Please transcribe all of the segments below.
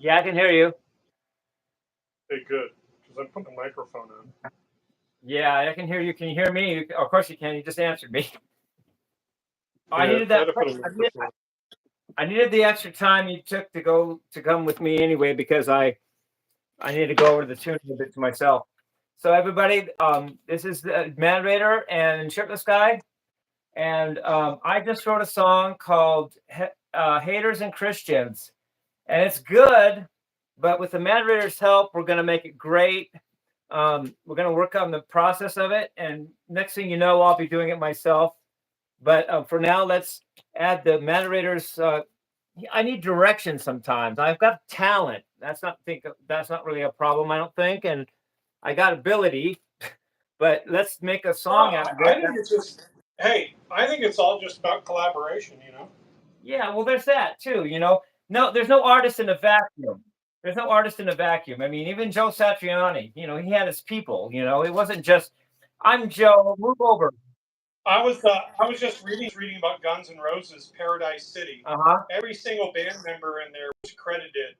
Yeah, I can hear you. Hey, good, because I'm putting the microphone on. Yeah, I can hear you. Can you hear me? Of course you can. You just answered me. I Yeah, needed I that. had to put a I needed, microphone. I needed the extra time you took to come with me anyway because I need to go over the tuning a bit to myself. So everybody, this is the Matterator and Shirtless Guy, and I just wrote a song called "Haters and Christians," and it's good, but with the Matterator's help, we're gonna make it great. We're going to work on the process of it, and next thing you know, I'll be doing it myself. But for now, let's add the moderators. I need direction sometimes. I've got talent. That's not really a problem, I don't think, and I got ability. But let's make a song out of I it. think it's just, hey, I think it's all just about collaboration. Yeah, well, there's that too. No, there's no artist in a vacuum. There's no artist in a vacuum. I mean, even Joe Satriani, he had his people. It wasn't just I'm Joe, move over. I was just reading about Guns N' Roses' Paradise City. Uh-huh. Every single band member in there was credited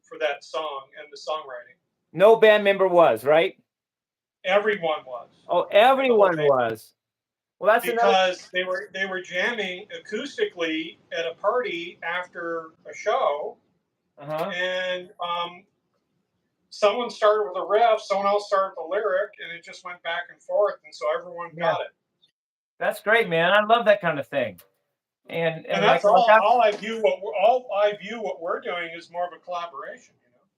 for that song and the songwriting. No band member was, right? Everyone was Oh, in the whole everyone band was. Well, that's another. because they were jamming acoustically at a party after a show, Uh-huh. and someone started with a riff, someone else started with a lyric, and it just went back and forth, and so everyone Yeah, got it. that's great, man. I love that kind of thing. And And and like that's like all. I, All I view what we're doing is more of a collaboration.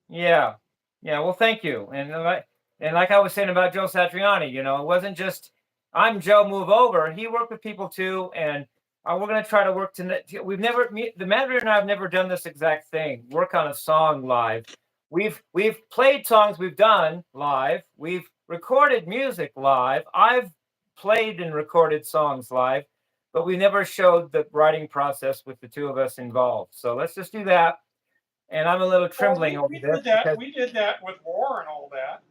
yeah. Yeah, well, thank you. And like I was saying about Joe Satriani, it wasn't just I'm Joe, move over. He worked with people too, and we're gonna try to work to. We've never the manager and I have never done this exact thing. Work on a song live. We've played songs we've done live. We've recorded music live. I've played and recorded songs live, but we never showed the writing process with the two of us involved. So let's just do that. And I'm a little Well, trembling we, over we this did that. because We did that with war and all that.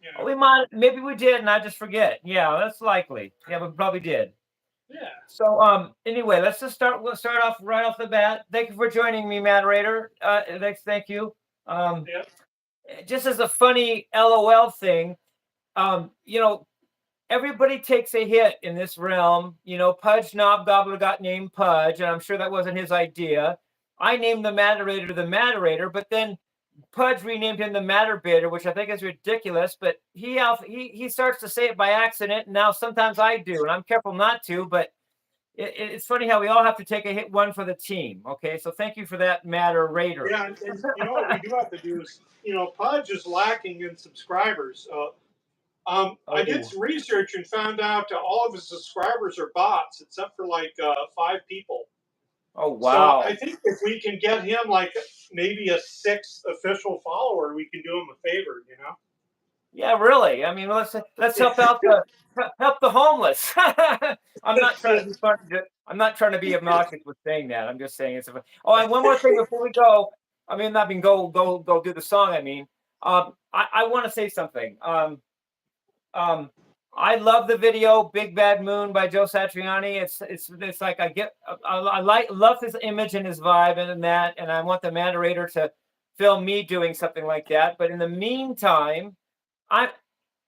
You we know. might, maybe we did, and I just forget. Yeah, that's likely. Yeah, we probably did. Yeah. So, anyway, let's just start. We'll start off right off the bat. Thank you for joining me, moderator. Thank you. Um, Yeah. just as a funny LOL thing, um, you know, everybody takes a hit in this realm. Pudge Knobgobbler got named Pudge, and I'm sure that wasn't his idea. I named the Matterator, but then Pudge renamed him the Matterbitter, which I think is ridiculous. But he starts to say it by accident, and now sometimes I do, and I'm careful not to. But it's funny how we all have to take a hit one for the team. Okay, so thank you for that, Matterator. Yeah. And you know what we do have to do is, Pudge is lacking in subscribers. I did Oh, some research and found out all of his subscribers are bots, except for like 5 people. oh, So wow. I think if we can get him like maybe a sixth official follower, we can do him a favor. Yeah, really. I mean, let's help the homeless. I'm not trying to be funny. I'm not trying to be obnoxious with saying that. I'm just saying it's. Oh, and one more thing before we go. I mean, not being go do the song. I mean, I want to say something. Um, I love the video "Big Bad Moon" by Joe Satriani. It's like I love his image and his vibe and that, and I want the moderator to film me doing something like that. But in the meantime, I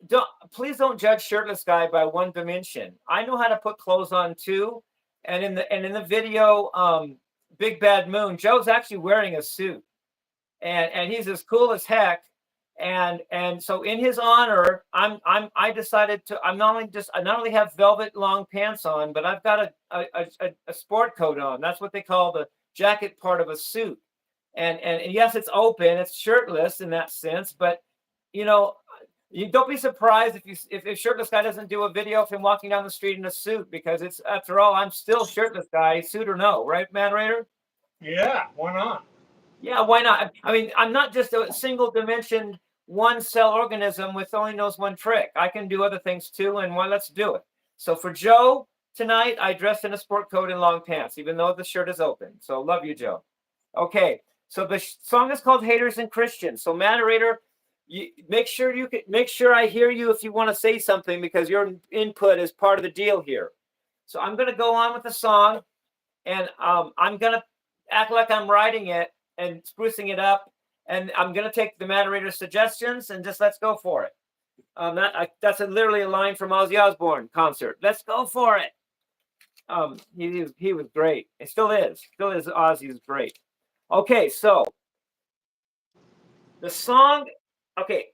don't please don't judge Shirtless Guy by one dimension. I know how to put clothes on too, and in the video, Big Bad Moon, Joe's actually wearing a suit, and he's as cool as heck. And so in his honor, I decided to I not only have velvet long pants on, but I've got a sport coat on. That's what they call the jacket part of a suit. And yes, it's open, it's shirtless in that sense, but you know, you don't be surprised if Shirtless Guy doesn't do a video of him walking down the street in a suit, because it's, after all, I'm still Shirtless Guy, suit or no, right, Moderator? Yeah, why not? Yeah, why not? I mean, I'm not just a single dimension, one cell organism with only knows one trick. I can do other things too, and why, let's do it. So for Joe tonight, I dressed in a sport coat and long pants, even though the shirt is open. So love you, Joe. Okay, so the song is called "Haters and Christians." So moderator, make sure I hear you if you want to say something, because your input is part of the deal here. So I'm going to go on with the song, and I'm going to act like I'm writing it and sprucing it up. and I'm going to take the Matterator suggestions and just let's go for it. That's literally a line from Ozzy Osbourne concert. Let's go for it. He was great. It still is. Ozzy is great. Okay, so the song. Okay,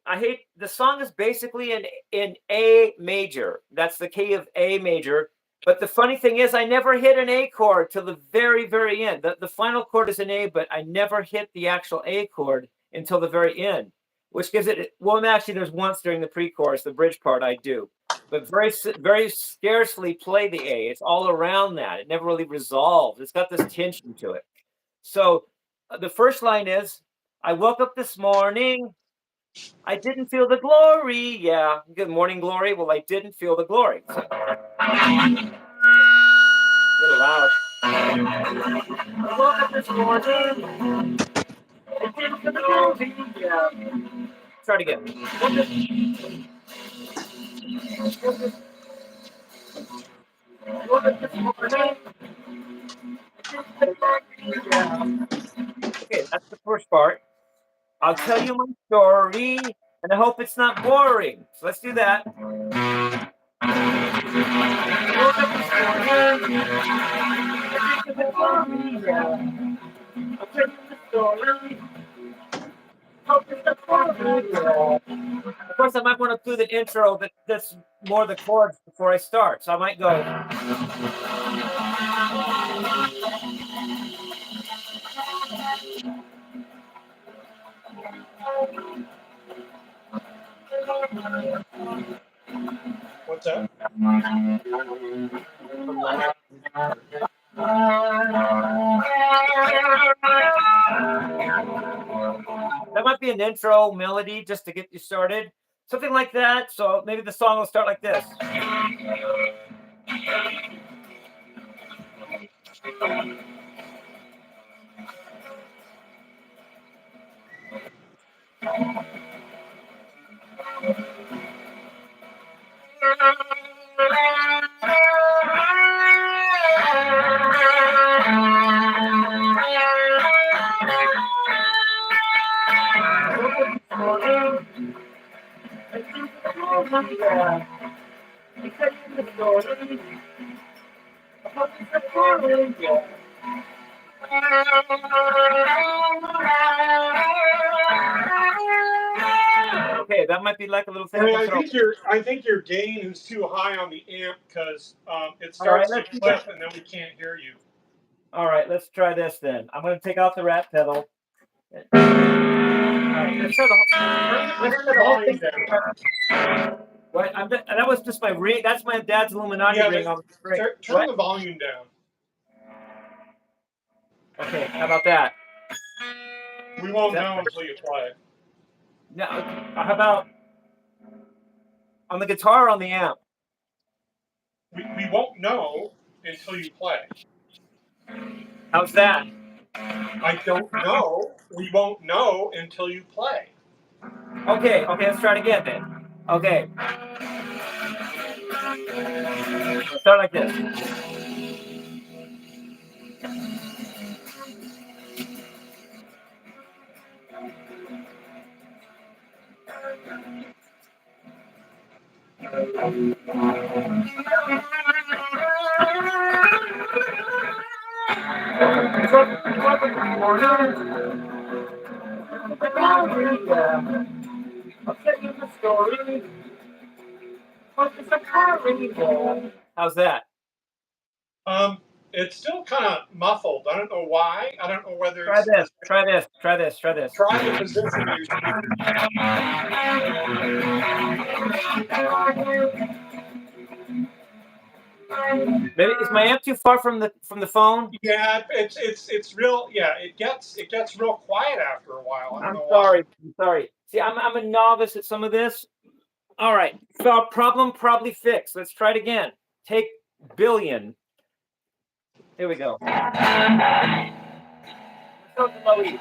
the song is basically in A major. That's the key of A major. But the funny thing is, I never hit an A chord till the very, very end. The final chord is an A, but I never hit the actual A chord until the very end, which gives it. Well, actually, there's once during the pre-chorus, the bridge part, I do, but very, very scarcely play the A. It's all around that. It never really resolves. It's got this tension to it. So the first line is, "I woke up this morning. I didn't feel the glory." Yeah, good morning, glory. Well, I didn't feel the glory. So, a little loud. I woke up this morning. I didn't feel the glory. Yeah. Try it again. Woke up this morning. Yeah. Okay, that's the first part. I'll tell you my story, and I hope it's not boring. So let's do that. Of course, I might want to do the intro that's more the chords before I start. So I might go. What's that? That might be an intro melody just to get you started. Something like that. So maybe the song will start like this. Okay, that might be like a little thing. I think your gain is too high on the amp because it starts to clip and then we can't hear you. All right, let's try this then. I'm going to take out the rat pedal. Let's try the whole thing down. What? That was just my ring. That's my dad's Illuminati ring. Turn the volume down. Okay, how about that? We won't know until you play. No, how about on the guitar or on the amp? We won't know until you play. How's that? I don't know. We won't know until you play. Okay, let's try it again then. Okay. Let's start like this. How's that? It's still kind of muffled. I don't know why. I don't know whether Try this. Try the position you Maybe is my amp too far from the phone? Yeah, it's real. Yeah, it gets real quiet after a while. I'm sorry. See, I'm a novice at some of this. All right, so problem probably fixed. Let's try it again. Take billion. Here we go. Let's go to low E.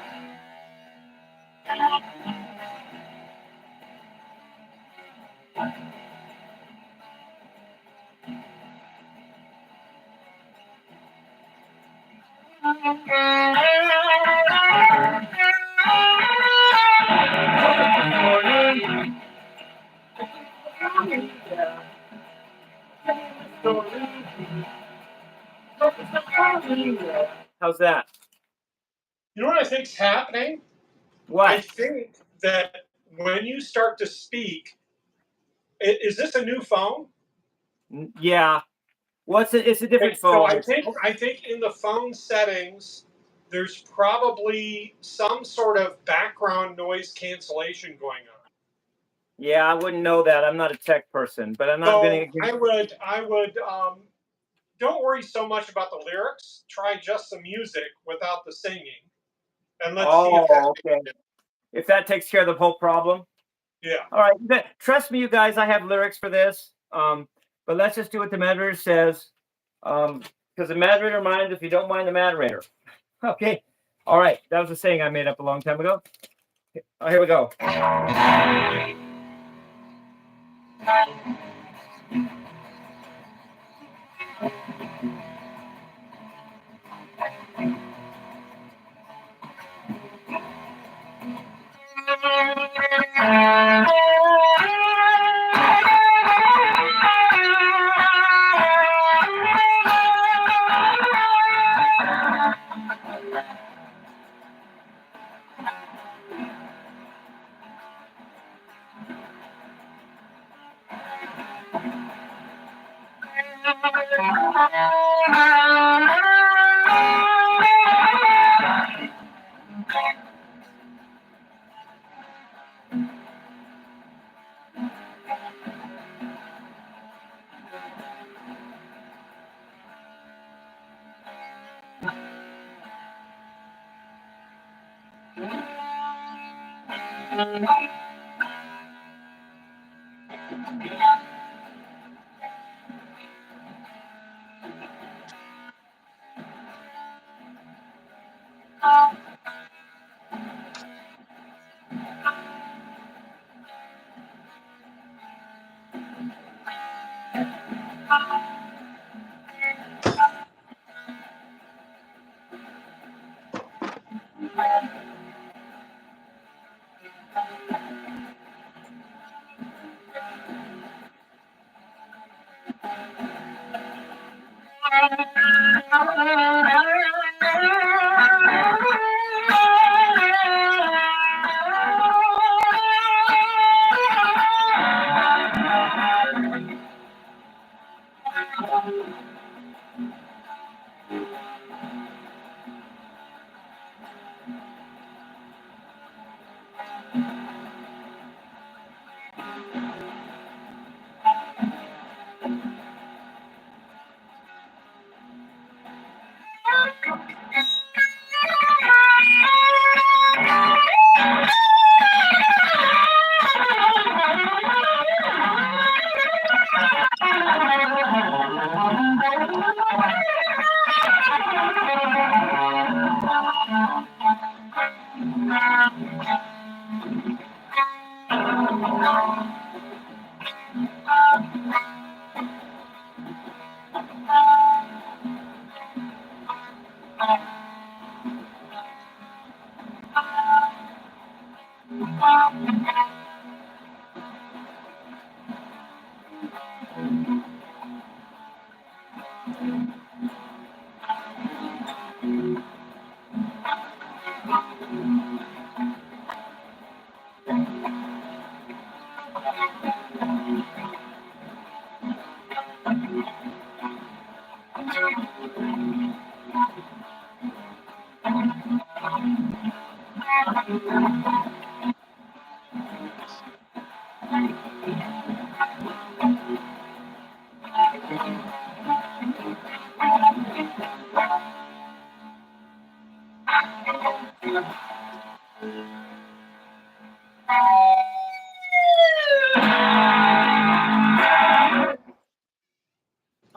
How's that? You know what I think's happening? What? I think that when you start to speak, is this a new phone? Yeah. What's it? It's a different So phone. I think in the phone settings, there's probably some sort of background noise cancellation going on. Yeah, I wouldn't know that. I'm not a tech person, but I'm not So going to. I would don't worry so much about the lyrics. Try just the music without the singing, and let's see if Oh, okay. If that takes care of the whole problem. yeah. All right. Trust me, you guys. I have lyrics for this. But let's just do what the Matterator says. Because the Matterator minds if you don't mind the Matterator. Okay. All right. That was a saying I made up a long time ago. Oh, here we go.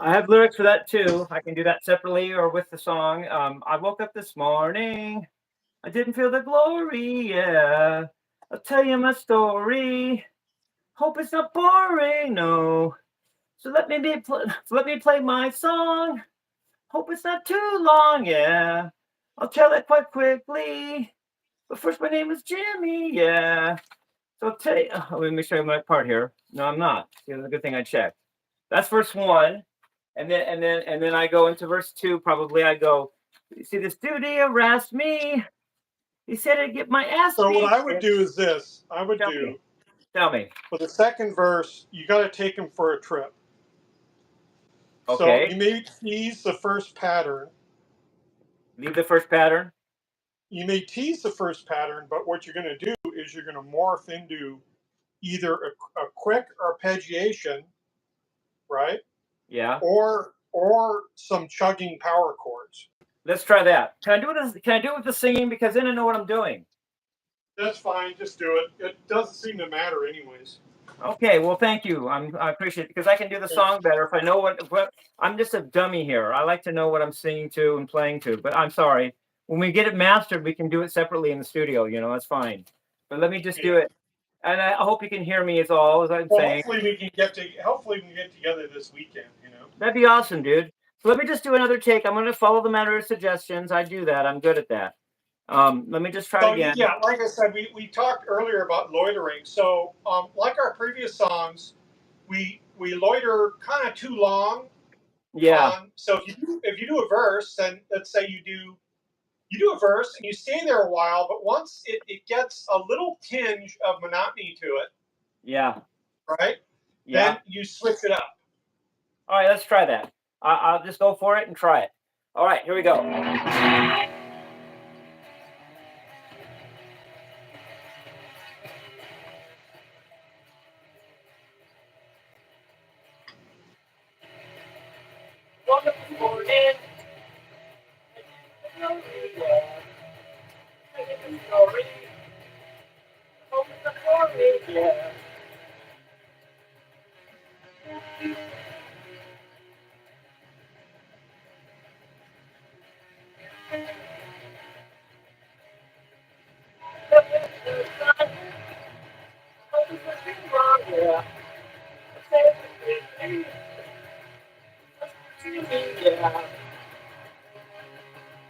I have lyrics for that too. I can do that separately or with the song. I woke up this morning. I didn't feel the glory. Yeah. I'll tell you my story. Hope it's not boring. No. So let me play my song. Hope it's not too long. Yeah. I'll tell it quite quickly. But first, my name is Jimmy. Yeah. So I'll tell you. Let me make sure I have my part here. No, I'm not. See, that's a good thing I checked. That's verse 1. And then I go into verse 2. Probably I go, You see, the studio harassed me. He said I'd get my ass So beat. what I would do is this. I would Tell do me. Tell me. for the second verse, you got to take him for a trip. So Okay. you may tease the first pattern. Leave the first pattern. You may tease the first pattern, but what you're going to do is you're going to morph into either a quick arpeggiation, right? Yeah. Or some chugging power chords. Let's try that. Can I do this? Can I do it with the singing? Because then I know what I'm doing. That's fine. Just do it. It doesn't seem to matter, anyways. Okay. Well, thank you. I appreciate it because I can do the song better if I know what. I'm just a dummy here. I like to know what I'm singing to and playing to. But I'm sorry. When we get it mastered, we can do it separately in the studio. You know, that's fine. But let me just do it. And I hope you can hear me. Is all as I'm Well, saying. hopefully we can get together this weekend. You know. That'd be awesome, dude. So let me just do another take. I'm going to follow the Matterator suggestions. I do that. I'm good at that. Let me just try So again. yeah, like I said, we talked earlier about loitering. So like our previous songs, we loiter kind of too long. Yeah. So if you do a verse, then let's say you do a verse and you stay there a while, but once it gets a little tinge of monotony to it, Yeah. right? Yeah. Then you switch it up. All right, let's try that. I'll just go for it and try it. All right, here we go. Woke up this morning. Yeah. Yeah. Yeah.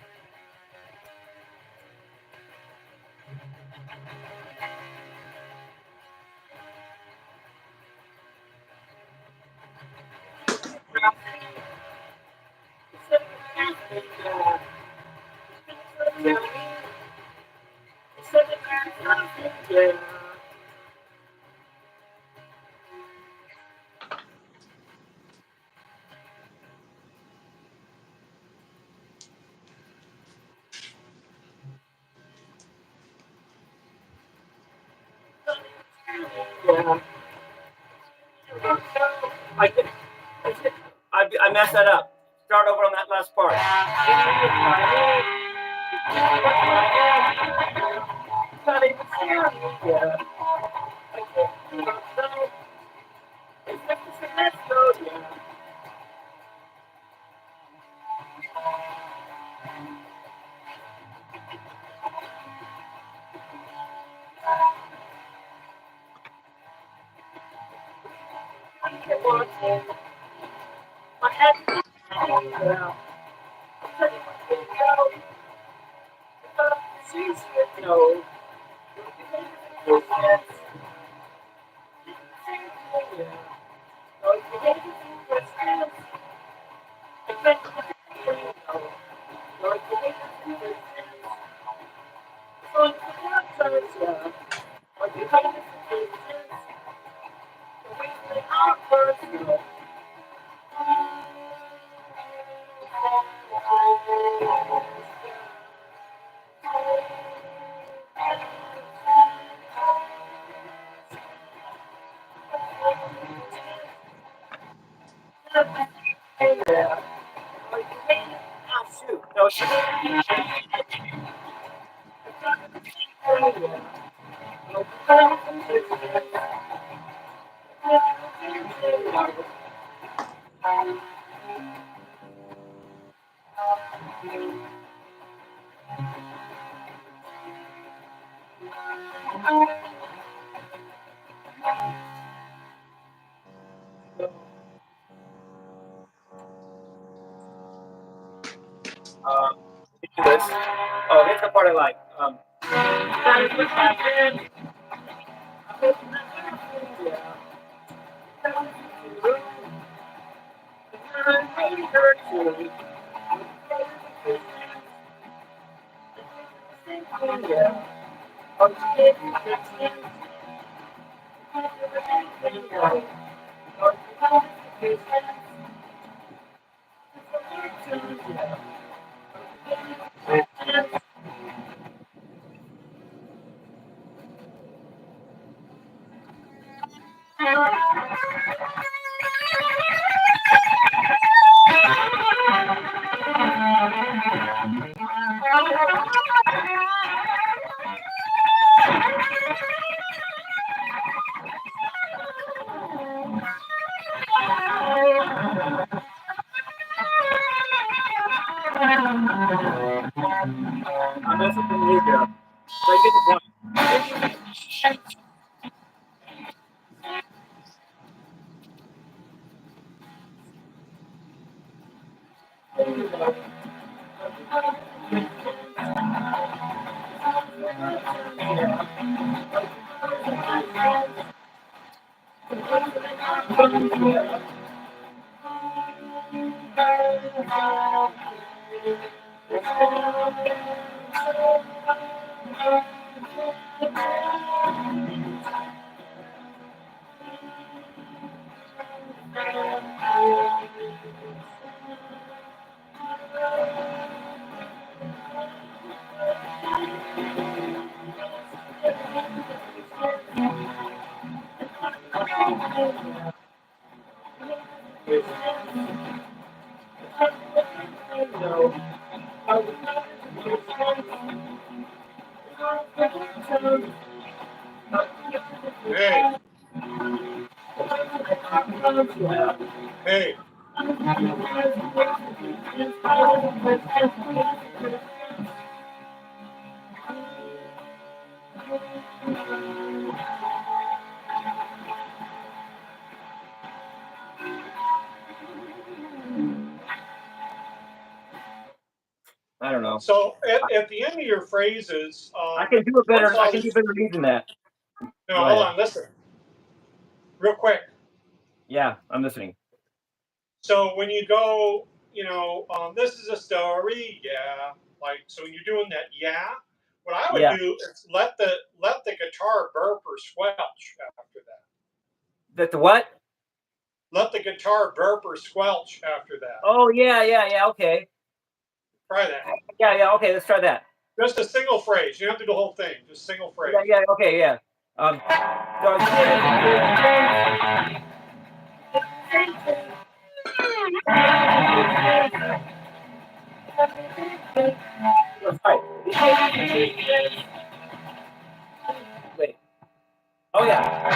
I messed that up. Start over on that last part. This. Oh, here's the part I like. That's what we need there. So I get the point. Hey. Hey. I don't know. So at the end of your phrases, I can do it better. I can do these, better read than that. no, Go hold ahead. on, listen, real quick. Yeah, I'm listening. So when you go, this is a story, yeah. Like, so when you're doing that, yeah. What I would Yeah. do is let the guitar burp or squelch after that. That the what? Let the guitar burp or squelch after that. Oh yeah. Okay. Try that. Yeah. Okay, let's try that. Just a single phrase. You don't have to do the whole thing. Just single phrase. Yeah. Okay. Yeah. That's right. Wait. Oh yeah.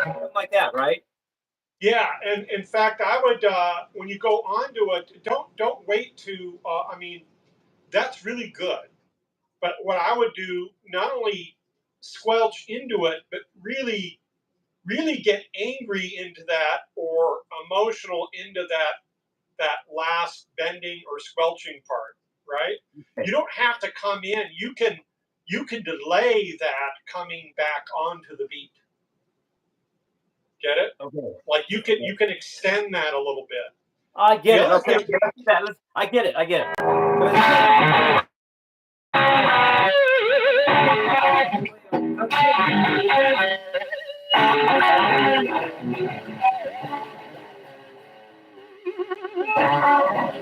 Something like that, right? Yeah, and in fact, I would when you go onto it, don't wait to. I mean, that's really good. But what I would do, not only squelch into it, but really get angry into that or emotional into that last bending or squelching part, right? You don't have to come in. You can delay that coming back onto the beat. Get it? Okay. Like you can extend that a little bit. I The get it. other Okay. thing, Let's do that. I get it. I get it. Yeah,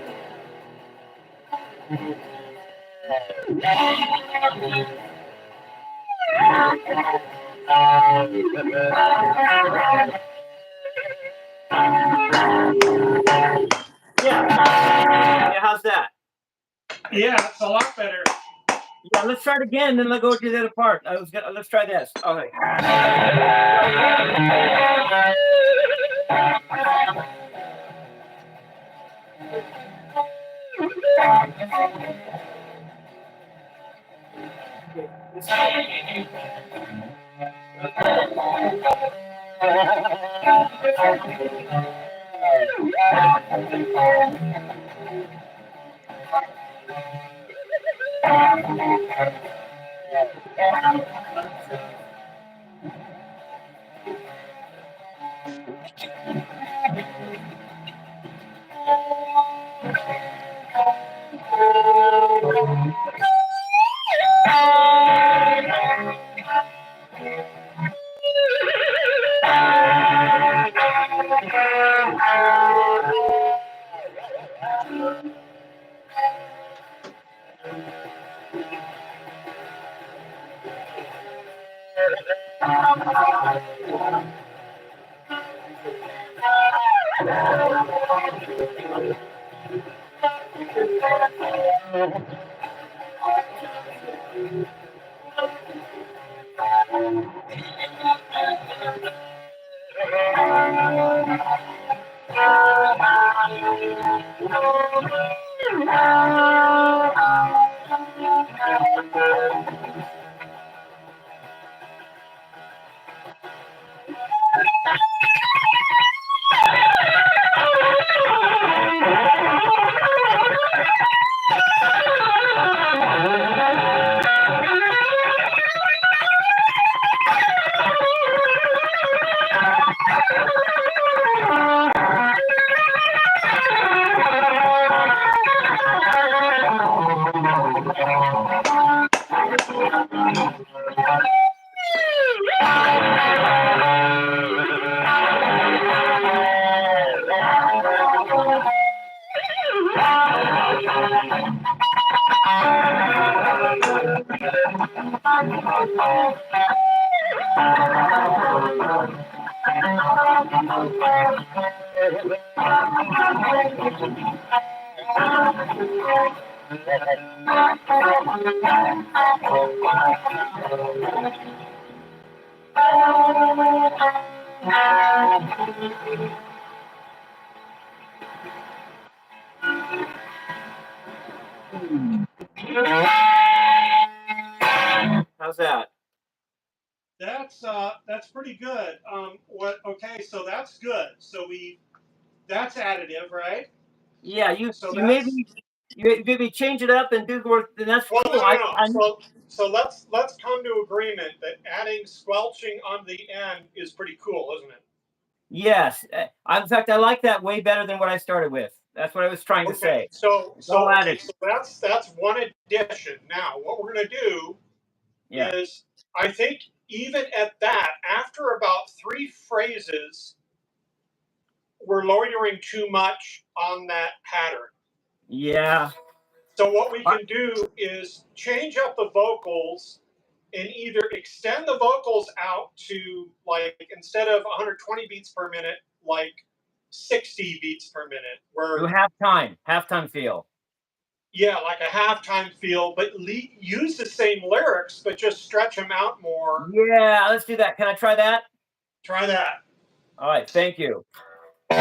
how's that? Yeah, it's a lot better. Yeah, let's try it again, then let's go to the other part. Let's try this. Okay. How's that? That's pretty good. Okay, so that's good. So that's additive, right? Yeah, you So you that's maybe change it up and do work. Then that's well, cool. no, no, no. So let's come to agreement that adding squelching on the end is pretty cool, isn't it? Yes. In fact, I like that way better than what I started with. That's what I was trying to Okay, say. so It's all so okay, added. so that's one addition. Now, what we're gonna do Yeah. is, I think even at that, after about three phrases, we're loitering too much on that pattern. Yeah. So what we can do is change up the vocals and either extend the vocals out to, like, instead of 120 beats per minute, like 60 beats per minute, Do where halftime feel. yeah, like a halftime feel, but use the same lyrics, but just stretch them out more. Yeah, let's do that. Can I try that? Try that. All right. Thank you. 4.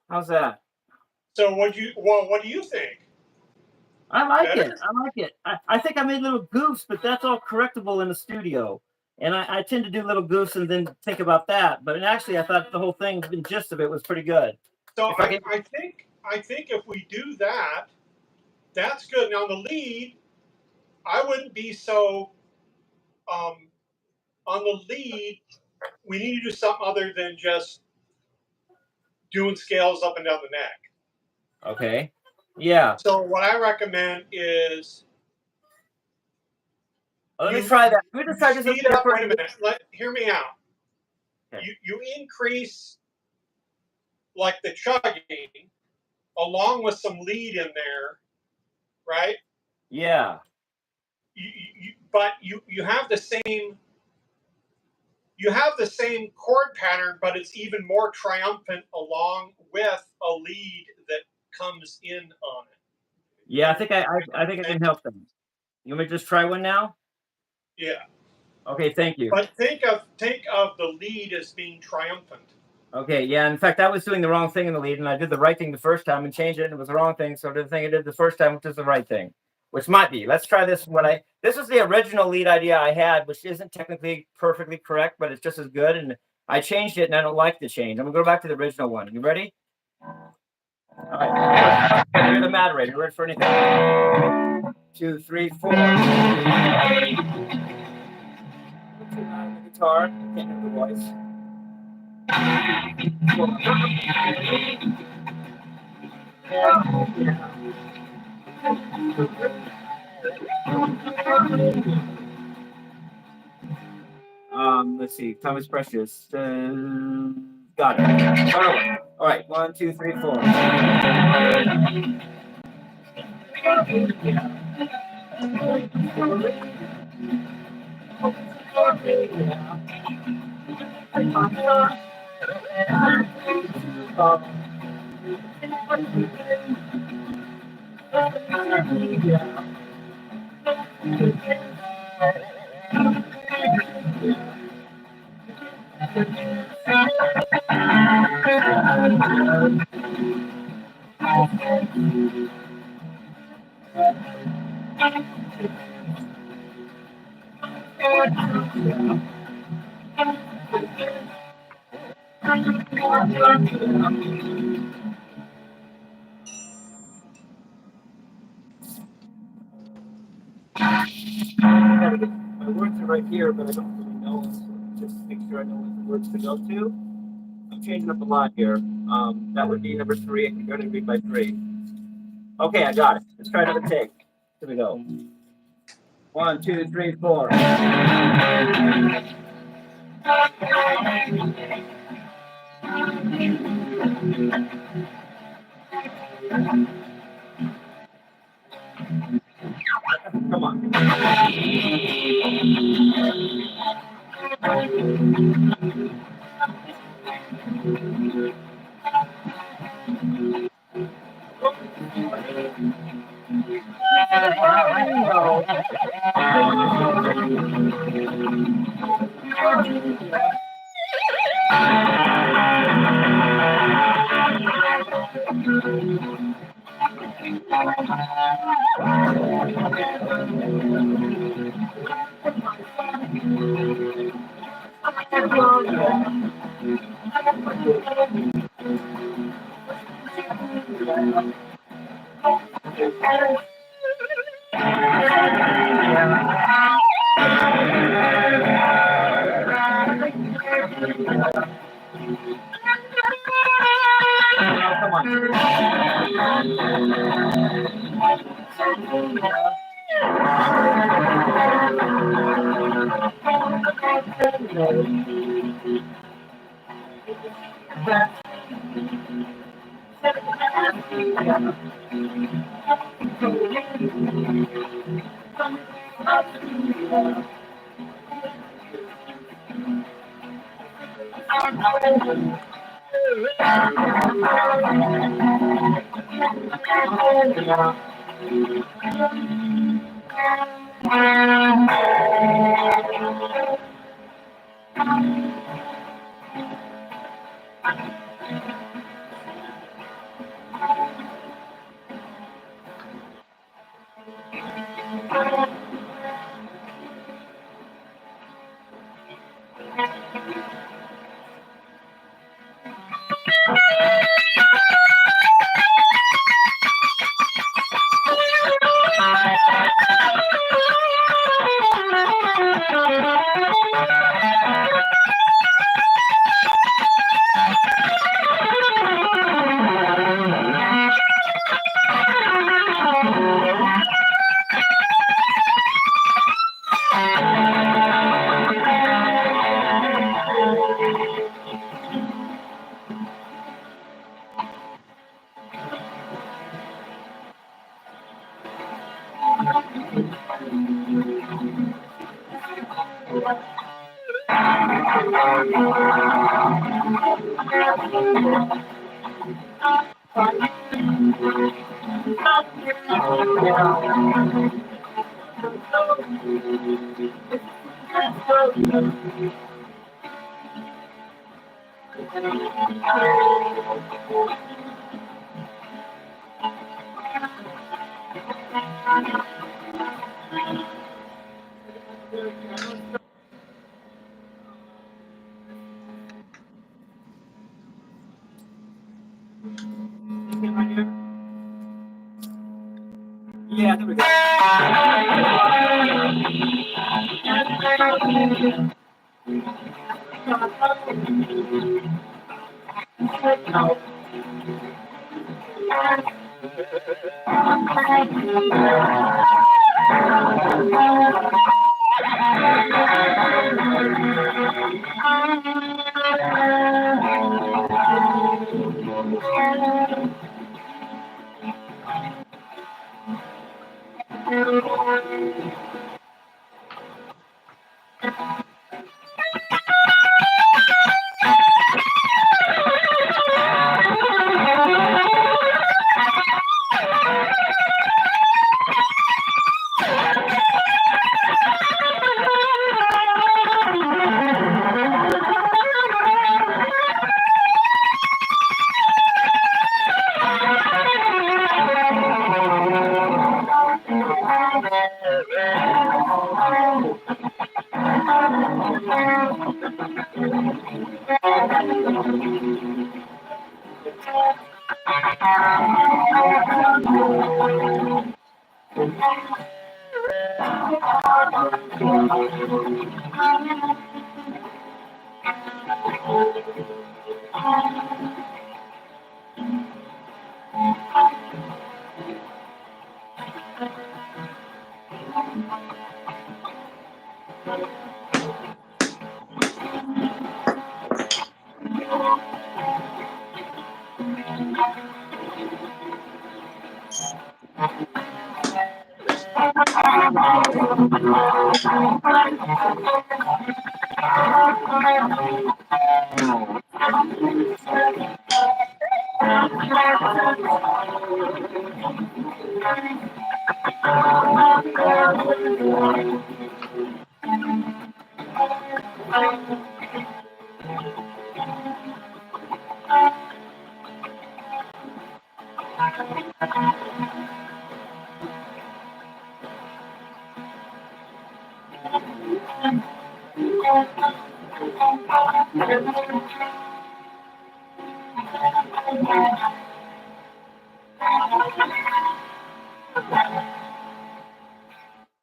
How's that? So what do you think? I like Better? it. I like it. I think I made little goofs, but that's all correctable in the studio. And I tend to do little goofs and then think about that. But actually, I thought the whole thing, the gist of it, was pretty good. So If I can, I think if we do that, that's good. Now the lead, I wouldn't be so on the lead. We need to do something other than just doing scales up and down the neck. okay, yeah. So what I recommend is Let me you try that. Let me just try just a speed up. Wait a different. minute. Hear me out. Okay. You increase like the chugging along with some lead in there, right? Yeah. But you have the same chord pattern, but it's even more triumphant along with a lead that comes in on it. Yeah, I think I can help them. You want me to just try one now? Yeah. Okay, thank you. But think of the lead as being triumphant. Okay, yeah. In fact, I was doing the wrong thing in the lead, and I did the right thing the first time and changed it, and it was the wrong thing. So the thing I did the first time, which is the right thing, which might be. Let's try this. This is the original lead idea I had, which isn't technically perfectly correct, but it's just as good. And I changed it, and I don't like the change. I'm gonna go back to the original one. You ready? All right. You're the Matterator. You ready for anything? 1, 2, 3, 4. Too loud on the guitar. I can't hear the voice. Let's see. Time is precious. Got it. All right. 1, 2, 3, 4. My words are right here, but I don't really know them. So just make sure I know what the words to go to. I'm changing up a lot here. That would be number 3. I'm going to read by 3. Okay, I got it. Let's try another take. Here we go. 1, 2, 3, 4. Come on. Yeah, there we go.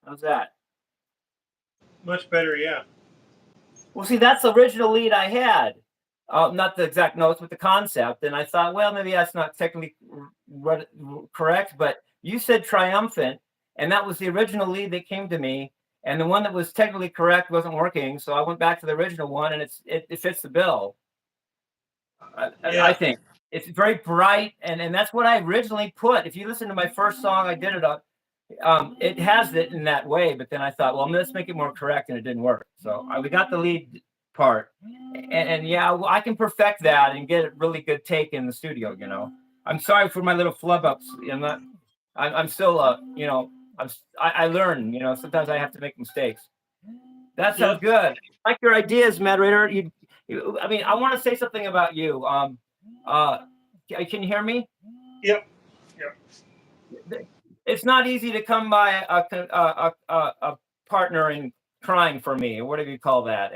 How's that? Much better, yeah. Well, see, that's the original lead I had. Not the exact notes, but the concept. And I thought, well, maybe that's not technically correct, but you said triumphant, and that was the original lead that came to me. And the one that was technically correct wasn't working, so I went back to the original one, and it fits the bill. I think it's very bright, and that's what I originally put. If you listen to my first song, I did it on. It has it in that way, but then I thought, well, let's make it more correct, and it didn't work. So we got the lead part, and yeah, well, I can perfect that and get a really good take in the studio. You know, I'm sorry for my little flub ups. I'm still, you know, I learn. You know, sometimes I have to make mistakes. That sounds good. I like your ideas, Matterator. I mean, I want to say something about you. Can you hear me? Yep. It's not easy to come by a partner in crying for me, or whatever you call that,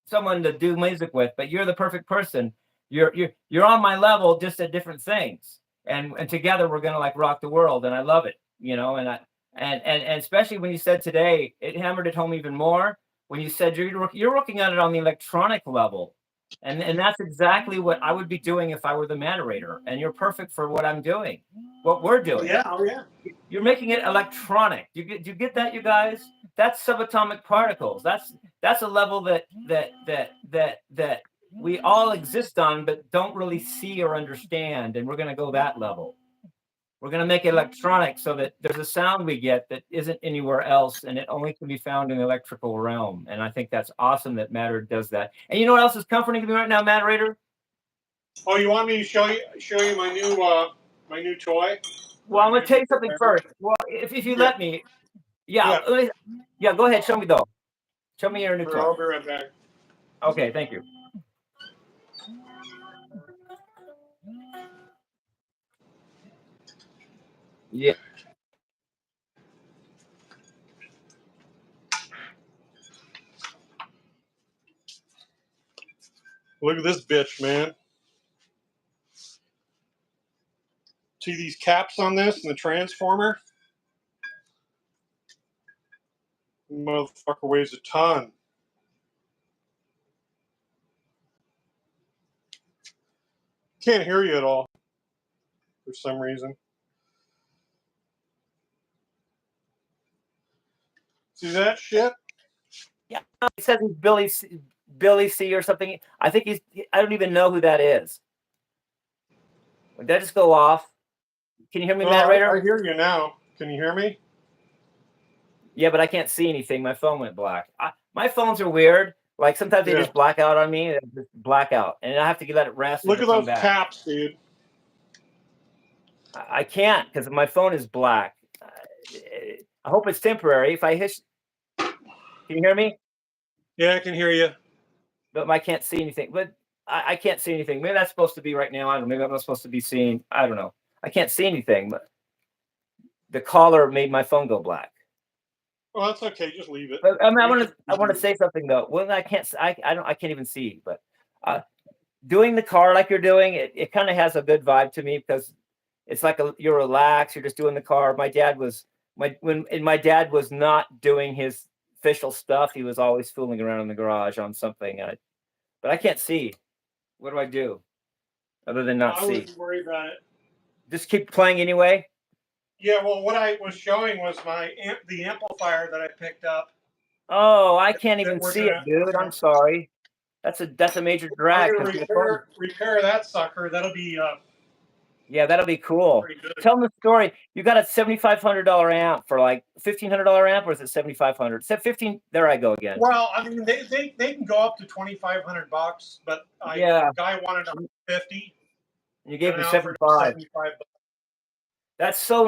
someone to do music with. But you're the perfect person. You're on my level, just at different things, and together we're gonna like rock the world, and I love it, you know. And especially when you said today, it hammered it home even more when you said you're looking at it on the electronic level. And that's exactly what I would be doing if I were the Matterator. And you're perfect for what I'm doing, what we're doing. Yeah. You're making it electronic. Do you get that, you guys? That's subatomic particles. That's a level that we all exist on, but don't really see or understand. And we're going to go that level. We're going to make it electronic so that there's a sound we get that isn't anywhere else, and it only can be found in the electrical realm. And I think that's awesome that Matter does that. And you know what else is comforting to me right now, Matterator? Oh, you want me to show you my new toy? Well, I'm going to tell you something first. Well, if you let me, yeah, go ahead. Show me though. Show me your new toy. I'll be right back. Okay, thank you. Yeah. Look at this bitch, man. See these caps on this and the transformer? Motherfucker weighs a ton. Can't hear you at all for some reason. See that shit? Yeah. It says he's Billy C or something. I think I don't even know who that is. Did that just go off? Can you hear me, Oh, Matterator? I hear you now. Can you hear me? Yeah, but I can't see anything. My phone went black. My phones are weird. Like sometimes they Yeah. just black out on me. They just black out, and I have to let it rest and Look it'll at come those back. taps, dude. I can't because my phone is black. I hope it's temporary. If I hit, can you hear me? Yeah, I can hear you. But I can't see anything. But I can't see anything. Maybe that's supposed to be right now. I don't know. Maybe I'm not supposed to be seeing. I don't know. I can't see anything. But the caller made my phone go black. Well, that's okay. Just leave it. But I want to say something though. Well, I can't. I can't even see. But uh, doing the car like you're doing it kind of has a good vibe to me because it's like you're relaxed. You're just doing the car. My dad was my dad was not doing his official stuff. He was always fooling around in the garage on something. But I can't see. What do I do other than not I see? wouldn't worry about it. Just keep playing anyway. Yeah, well, what I was showing was the amplifier that I picked up. Oh, I can't That even we're see it, gonna, dude. you I'm know, sorry. That's a major I'm drag gonna because my phone. repair that sucker. That'll be Yeah, that'll be cool. pretty good. Tell them the story. You got a $7,500 amp for like $1,500 amp, or is it 7,500? It said 15. There I go again. Well, I mean, they can go up to $2,500, but Yeah, guy wanted 150. you gave And him I offered 75. 75. That's so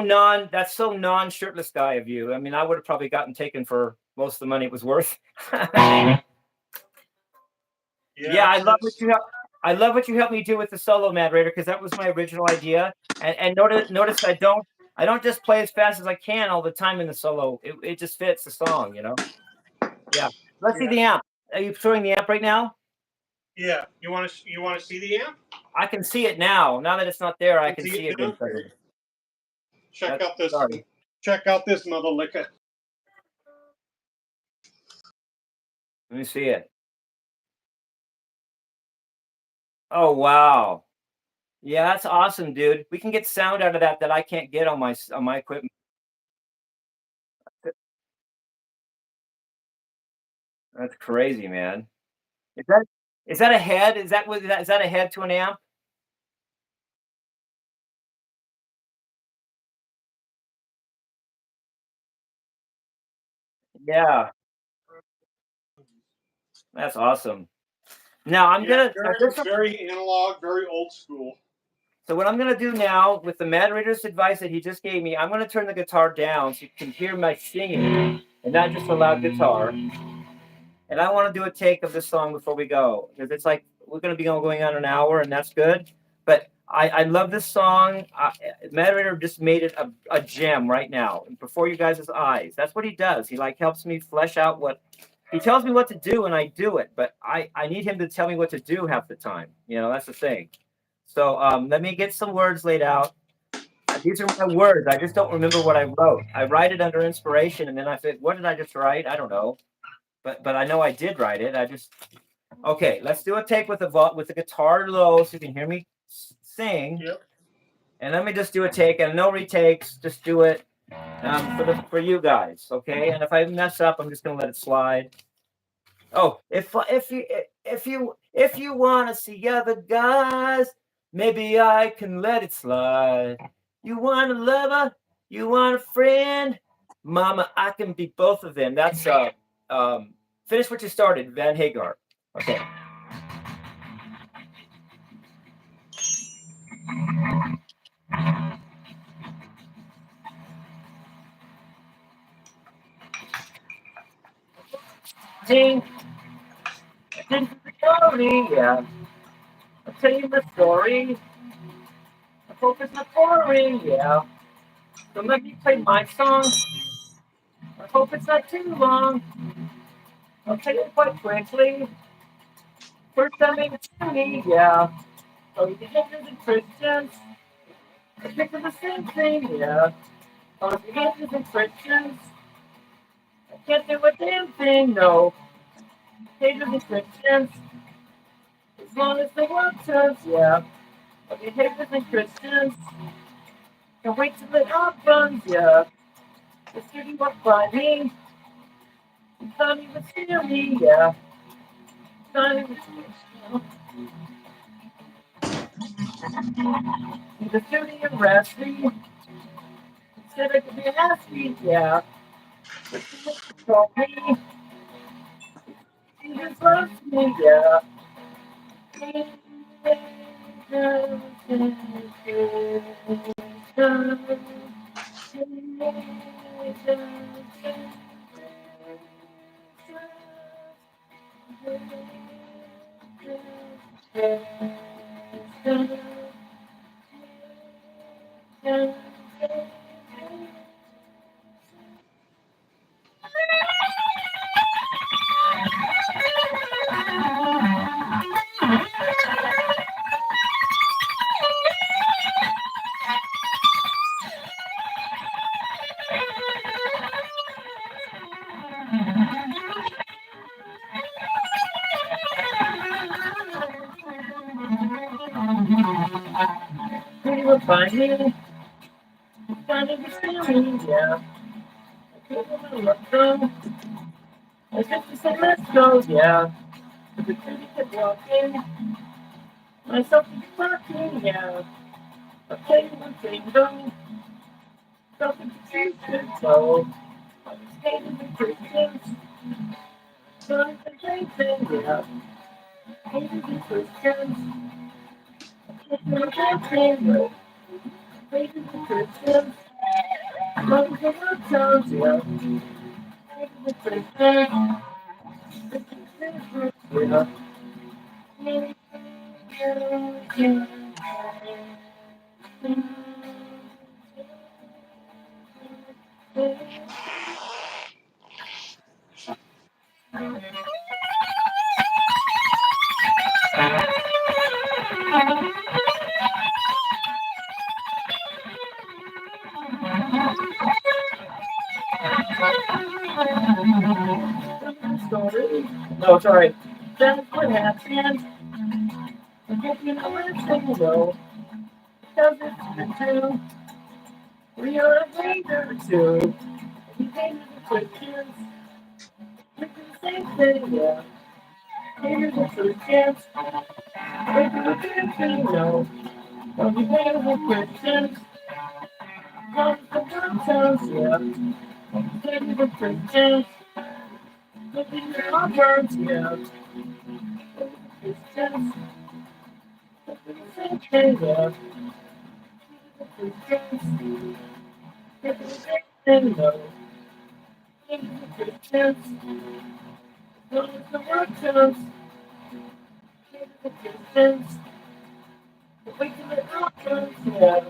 non shirtless guy of you. I mean, I would have probably gotten taken for most of the money it was worth. Yeah, I love what you helped me do with the solo Matterator because that was my original idea. And notice I don't just play as fast as I can all the time in the solo. It just fits the song, you know. Yeah. Let's see Yeah, the amp. Are you showing the amp right now? yeah. You want to see the amp? I can see it now. Now that it's not there, I You can see see it it now? again. Okay. Check That's out this. sorry. Check out this mother licker. Let me see it. Oh wow. Yeah, that's awesome, dude. We can get sound out of that I can't get on my equipment. That's crazy, man. Is that is that a head? Is that a head to an amp? Yeah, that's awesome. Now I'm Yeah, gonna it's very analog, very old school. so what I'm gonna do now with the moderator's advice that he just gave me, I'm gonna turn the guitar down so you can hear my singing and not just a loud guitar. And I want to do a take of this song before we go because it's like we're going to be going on an hour, and that's good. But I love this song. Moderator just made it a gem right now before you guys' eyes. That's what he does. He like helps me flesh out what he tells me what to do, and I do it. But I need him to tell me what to do half the time. You know, that's the thing. So let me get some words laid out. These are my words. I just don't remember what I wrote. I write it under inspiration, and then I think, what did I just write? I don't know. But I know I did write it. I just okay. Let's do a take with the guitar low so you can hear me sing. Yep. And let me just do a take and no retakes. Just do it for you guys, okay? And if I mess up, I'm just gonna let it slide. Oh, if you wanna see other guys, maybe I can let it slide. You want a lover? You want a friend? Mama, I can be both of them. That's finish what you started, Van Hagar. Okay. Sing, sing the story, yeah. I'll tell you the story. I hope it's not boring, yeah. So let me play my song. I hope it's not too long. I'll tell you quite quickly. First time it was me, yeah. Oh, you Hindus and Christians. I think of the same thing, yeah. Oh, you Hindus and Christians. I can't do a damn thing, no. Haters and Christians. As long as the world turns, yeah. Oh, you haters and Christians. Can't wait till it all burns, yeah. The city walk by me. And Tommy would steal me, yeah. Tommy would steal me. The dirty and raspy. Said I could be happy, yeah. But she told me she just loves me, yeah. We were finding the stealing, yeah. Let's go. Let's just say let's go, yeah. The city kept walking. Myself is walking, yeah. I played one thing, though. Something to change it, so. I was skating the Christians. So it's the same thing, yeah. Hated the Christians. It's the same thing, yeah. Hated the Christians. Love the good times, yeah. Hated the Christians. Yeah. Story. No, sorry. That's what happened. I hope you know everything though. Because it's true. We are a hater too. We hated the Christians. We do the same thing, yeah. Hated the Christians. We do the same thing, no. But we hated the Christians. Love the good times, yeah. We hated the Christians. Looking at our words, yeah. Christians. We do the same thing, yeah. Christians. We do the same thing, no. Christians. Love the good times. The Christians. We do the good times, yeah.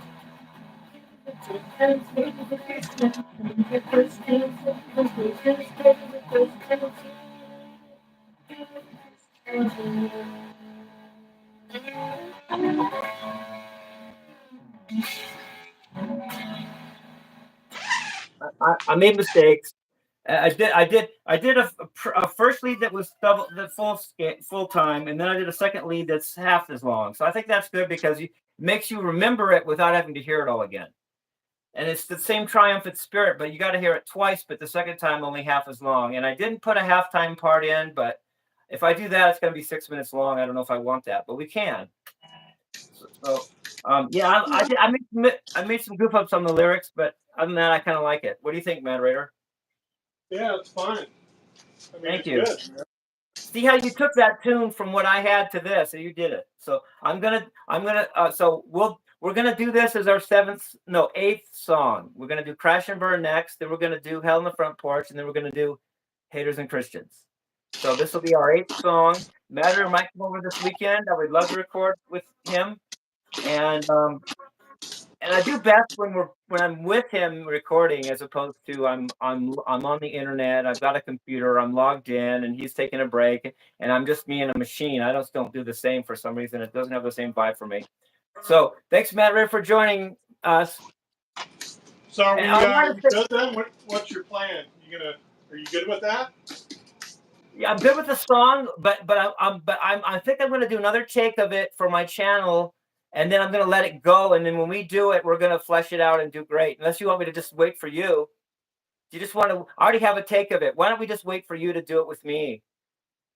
The Christians. We do the Christians. The Christians. The Christians. The Christians. I made mistakes. I did a first lead that was double the full time, and then I did a second lead that's half as long. So I think that's good because it makes you remember it without having to hear it all again. And it's the same triumphant spirit, but you got to hear it twice, but the second time only half as long. And I didn't put a halftime part in, but if I do that, it's going to be 6 minutes long. I don't know if I want that, but we can. Yeah, I made some goof ups on the lyrics, but other than that, I kind of like it. What do you think, Matterator? Yeah, it's fine. I mean, Thank it's you. good. See how you took that tune from what I had to this, and you did it. So so we're gonna do this as our eighth song. We're gonna do Crash and Burn next, then we're gonna do Hell in the Front Porch, and then we're gonna do Haters and Christians. So this will be our eighth song. Matter might come over this weekend. I would love to record with him, and I do best when I'm with him recording, as opposed to I'm on the internet. I've got a computer. I'm logged in, and he's taking a break, and I'm just me and a machine. I just don't do the same for some reason. It doesn't have the same vibe for me. So thanks, Matt Ray, for joining us. So are And we good then? What's your plan? Are you good with that? Yeah, I'm good with the song, but I think I'm gonna do another take of it for my channel, and then I'm gonna let it go. And then when we do it, we're gonna flesh it out and do great. Unless you want me to just wait for you. Do you just want to? I already have a take of it. Why don't we just wait for you to do it with me,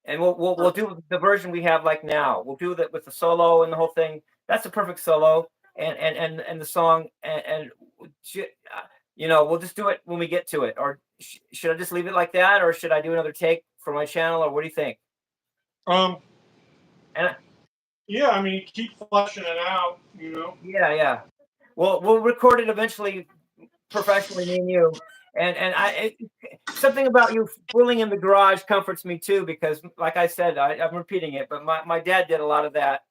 and we'll do the version we have like now. We'll do that with the solo and the whole thing that's a perfect solo, and the song, and you know, we'll just do it when we get to it, or should I just leave it like that, or should I do another take for my channel, or what do you think? Um, And yeah, I mean, keep fleshing it out, you know. yeah, yeah. Well, we'll record it eventually professionally, me and you. And something about you fooling in the garage comforts me too, because like I said, I'm repeating it, but my dad did a lot of that.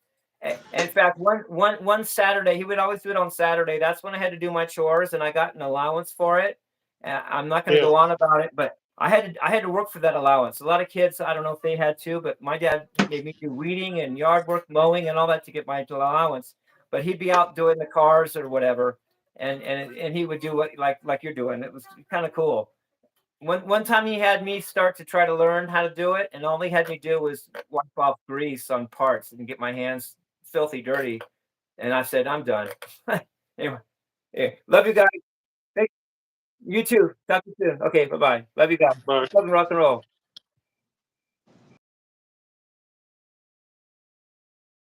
In fact, one Saturday, he would always do it on Saturday. That's when I had to do my chores, and I got an allowance for it. I'm not going to Yeah, go on about it, but I had to work for that allowance. A lot of kids, I don't know if they had to, but my dad made me do weeding and yard work, mowing, and all that to get my allowance. But he'd be out doing the cars or whatever, and he would do what like you're doing. It was kind of cool. One time he had me start to try to learn how to do it, and all he had me do was wipe off grease on parts and get my hands filthy dirty. And I said, I'm done. Anyway, yeah. Love you guys. Thank you too. Talk to you soon. Okay, bye bye. Love you guys. but Love and rock and roll.